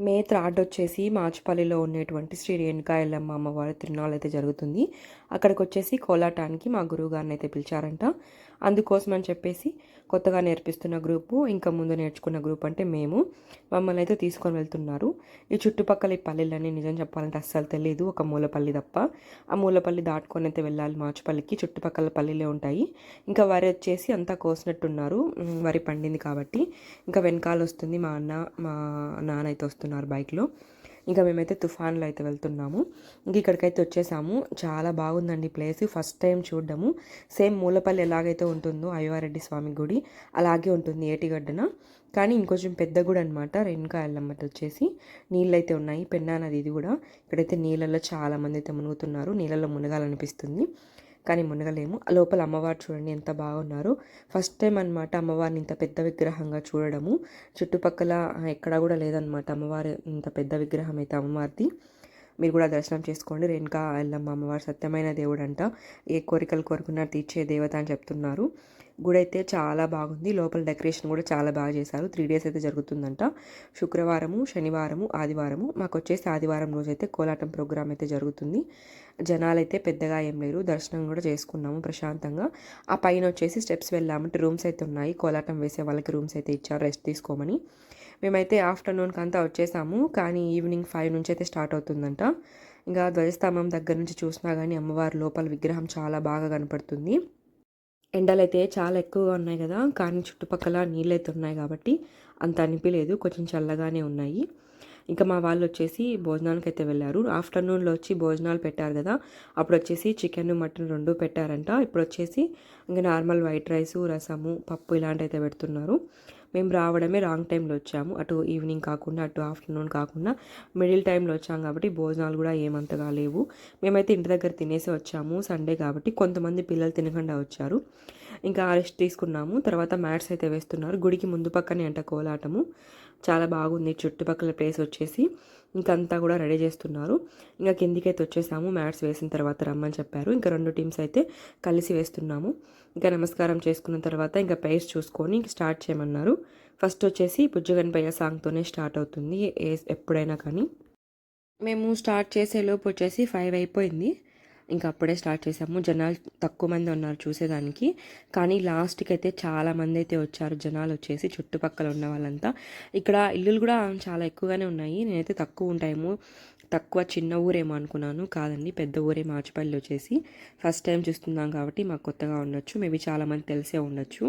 మే 3 వచ్చేసి మాచుపల్లిలో ఉండేటువంటి శ్రీ రేణుకా ఎల్లమ్మ అమ్మవారి తిరునాళ్ళు అయితే జరుగుతుంది. అక్కడికి వచ్చేసి కోలాటానికి మా గురువు గారిని అయితే పిలిచారంట. అందుకోసం అని చెప్పేసి కొత్తగా నేర్పిస్తున్న గ్రూపు, ఇంకా ముందు నేర్చుకున్న గ్రూప్ అంటే మేము, మమ్మల్ని అయితే తీసుకొని వెళ్తున్నారు. ఈ చుట్టుపక్కల ఈ పల్లెలన్నీ నిజం చెప్పాలంటే అస్సలు తెలియదు, ఒక మూలపల్లి తప్ప. ఆ మూలపల్లి దాటుకొని అయితే వెళ్ళాలి మాచుపల్లికి. చుట్టుపక్కల పల్లెలే ఉంటాయి. ఇంకా వరి వచ్చేసి అంతా కోసినట్టున్నారు, వరి పండింది కాబట్టి. ఇంకా వెనకాల వస్తుంది మా అన్న, మా నాన్న అయితే వస్తున్నారు బైక్లో. ఇంకా మేమైతే తుఫాన్లో అయితే వెళ్తున్నాము. ఇంక ఇక్కడికైతే వచ్చేసాము. చాలా బాగుందండి ప్లేస్, ఫస్ట్ టైం చూడడము. సేమ్ మూలపల్లి ఎలాగైతే ఉంటుందో అయ్యవారెడ్డి స్వామి గుడి అలాగే ఉంటుంది ఏటిగడ్డన, కానీ ఇంకొంచెం పెద్ద గుడి అనమాట. రేణుకా ఎల్లమ్మది వచ్చేసి నీళ్ళు అయితే ఉన్నాయి, పెన్నా నది ఇది కూడా. ఇక్కడైతే నీళ్ళల్లో చాలామంది అయితే మునుగుతున్నారు, నీళ్ళలో మునగాలనిపిస్తుంది కానీ మునగలేము. లోపల అమ్మవారు చూడండి ఎంత బాగున్నారు. ఫస్ట్ టైం అనమాట అమ్మవారిని ఇంత పెద్ద విగ్రహంగా చూడడము. చుట్టుపక్కల ఎక్కడా కూడా లేదనమాట అమ్మవారి ఇంత పెద్ద విగ్రహం అయితే అమ్మవారిది. మీరు కూడా దర్శనం చేసుకోండి. రేణుకా ఎల్లమ్మ అమ్మవారు సత్యమైన దేవుడు అంట, ఏ కోరికలు కోరుకున్నా తీర్చే దేవత అని చెప్తున్నారు. గుడి అయితే చాలా బాగుంది. లోపల డెకరేషన్ కూడా చాలా బాగా చేశారు. 3 days అయితే జరుగుతుందంట. శుక్రవారము, శనివారము, ఆదివారము. మాకు వచ్చేసి ఆదివారం రోజు అయితే కోలాటం ప్రోగ్రామ్ అయితే జరుగుతుంది. జనాలు అయితే పెద్దగా ఏం లేరు, దర్శనం కూడా చేసుకున్నాము ప్రశాంతంగా. ఆ పైన వచ్చేసి స్టెప్స్ వెళ్ళామంటే రూమ్స్ అయితే ఉన్నాయి, కోలాటం వేసే వాళ్ళకి రూమ్స్ అయితే ఇచ్చారు రెస్ట్ తీసుకోమని. మేమైతే ఆఫ్టర్నూన్కి అంతా వచ్చేసాము, కానీ ఈవినింగ్ 5 నుంచి అయితే స్టార్ట్ అవుతుందంట. ఇంకా ధ్వజస్తంభం దగ్గర నుంచి చూసినా కానీ అమ్మవారి లోపల విగ్రహం చాలా బాగా కనపడుతుంది. ఎండలు అయితే చాలా ఎక్కువగా ఉన్నాయి కదా, కానీ చుట్టుపక్కల నీళ్ళు అయితే ఉన్నాయి కాబట్టి అంత అనిపించలేదు, కొంచెం చల్లగానే ఉన్నాయి. ఇంకా మా వాళ్ళు వచ్చేసి భోజనానికి అయితే వెళ్ళారు. ఆఫ్టర్నూన్లో వచ్చి భోజనాలు పెట్టారు కదా, అప్పుడు వచ్చేసి చికెన్ మటన్ 2 పెట్టారంట. ఇప్పుడు వచ్చేసి ఇంకా నార్మల్ వైట్ రైసు, రసము, పప్పు ఇలాంటి అయితే పెడుతున్నారు. మేము రావడమే రాంగ్ టైంలో వచ్చాము, అటు ఈవినింగ్ కాకుండా అటు ఆఫ్టర్నూన్ కాకుండా మిడిల్ టైంలో వచ్చాము కాబట్టి భోజనాలు కూడా ఏమంతగా లేవు. మేమైతే ఇంటి దగ్గర తినేసి వచ్చాము, సండే కాబట్టి. కొంతమంది పిల్లలు తినకుండా వచ్చారు, ఇంకా రెస్ట్ తీసుకున్నాము. తర్వాత మ్యాట్స్ అయితే వేస్తున్నారు. గుడికి ముందు పక్కనే అంట కోలాటము, చాలా బాగుంది. చుట్టుపక్కల ప్లేస్ వచ్చేసి ఇంకంతా కూడా రెడీ చేస్తున్నారు. ఇంకా కిందికైతే వచ్చేసాము, మ్యాట్స్ వేసిన తర్వాత రమ్మని చెప్పారు. ఇంకా 2 టీమ్స్ అయితే కలిసి వేస్తున్నాము. ఇంకా నమస్కారం చేసుకున్న తర్వాత ఇంకా పేస్ చూసుకొని ఇంక స్టార్ట్ చేయమన్నారు. ఫస్ట్ వచ్చేసి బుజ్జగన్పయ్య సాంగ్తోనే స్టార్ట్ అవుతుంది ఎప్పుడైనా కానీ. మేము స్టార్ట్ చేసేలోపు వచ్చేసి 5 అయిపోయింది. ఇంకా అప్పుడే స్టార్ట్ చేసాము. జనాలు తక్కువ మంది ఉన్నారు చూసేదానికి, కానీ లాస్ట్కి అయితే చాలా మంది అయితే వచ్చారు. జనాలు వచ్చేసి చుట్టుపక్కల ఉన్న వాళ్ళంతా. ఇక్కడ ఇల్లులు కూడా చాలా ఎక్కువగానే ఉన్నాయి. నేనైతే తక్కువ ఉంటాయేమో, తక్కువ చిన్న ఊరేమో అనుకున్నాను, కాదండి పెద్ద ఊరే మాచుపల్లి వచ్చేసి. ఫస్ట్ టైం చూస్తున్నాం కాబట్టి మాకు కొత్తగా ఉండొచ్చు, మేబీ చాలామంది తెలిసే ఉండొచ్చు.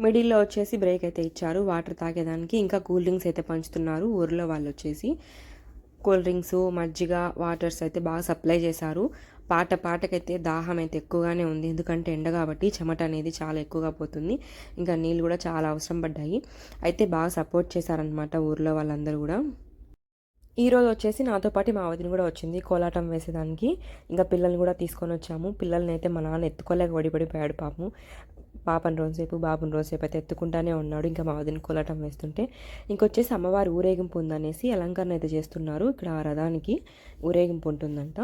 మిడిల్లో వచ్చేసి బ్రేక్ అయితే ఇచ్చారు వాటర్ తాగేదానికి. ఇంకా కూల్ డ్రింక్స్ అయితే పంచుతున్నారు ఊర్లో వాళ్ళు వచ్చేసి. కూల్ డ్రింక్స్, మజ్జిగ, వాటర్స్ అయితే బాగా సప్లై చేశారు. పాటకైతే దాహం అయితే ఎక్కువగానే ఉంది, ఎందుకంటే ఎండ కాబట్టి చెమట అనేది చాలా ఎక్కువగా పోతుంది. ఇంకా నీళ్ళు కూడా చాలా అవసరం పడ్డాయి. అయితే బాగా సపోర్ట్ చేశారనమాట ఊర్లో వాళ్ళందరూ కూడా. ఈరోజు వచ్చేసి నాతో పాటు మా వదిన కూడా వచ్చింది కోలాటం వేసేదానికి. ఇంకా పిల్లల్ని కూడా తీసుకొని వచ్చాము. పిల్లల్ని అయితే మా నాన్న ఎత్తుకోలేక పడిపోయాడు పాపము. పాపని రోజుసేపు బాబుని రోజుసేపు అయితే ఎత్తుకుంటానే ఉన్నాడు. ఇంకా మా వదిన కోలాటం వేస్తుంటే ఇంకొచ్చేసి అమ్మవారి ఊరేగింపు ఉందనేసి అలంకరణ అయితే చేస్తున్నారు. ఇక్కడ ఆ రథానికి ఊరేగింపు ఉంటుందంట.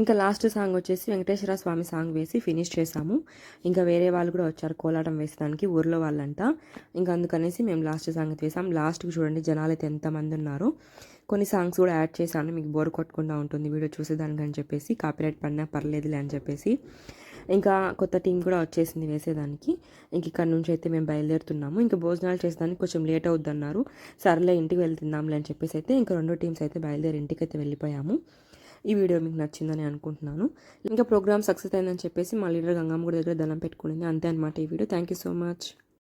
ఇంకా లాస్ట్ సాంగ్ వచ్చేసి వెంకటేశ్వర స్వామి సాంగ్ వేసి ఫినిష్ చేసాము. ఇంకా వేరే వాళ్ళు కూడా వచ్చారు కోలాటం వేసేదానికి, ఊర్లో వాళ్ళంట. ఇంకా అందుకనేసి మేము లాస్ట్ సాంగ్ అయితే వేసాం. లాస్ట్కి చూడండి జనాలు అయితే ఎంతమంది ఉన్నారు. కొన్ని సాంగ్స్ కూడా యాడ్ చేశాను, మీకు బోర్ కొట్టకుండా ఉంటుంది వీడియో చూసేదానికి అని చెప్పేసి, కాపీరైట్ పడినా పర్లేదులే అని చెప్పేసి. ఇంకా కొత్త టీం కూడా వచ్చేసింది వేసేదానికి. ఇంక ఇక్కడ నుంచి అయితే మేము బయలుదేరుతున్నాము. ఇంకా భోజనాలు చేసేదానికి కొంచెం లేట్ అవుద్ది అన్నారు. సర్లే ఇంటికి వెళ్తున్నాంలే అని చెప్పేసి అయితే ఇంకా 2 టీమ్స్ అయితే బయలుదేరి ఇంటికి అయితే వెళ్ళిపోయాము. ఈ వీడియో మీకు నచ్చిందని అనుకుంటున్నాను. ఇంకా ప్రోగ్రామ్ సక్సెస్ అయిందని చెప్పేసి మా లీడర్ గంగమ్మ గుడి దగ్గర దండం పెట్టుకునింది. అంతే అనమాట ఈ video. Thank you so much.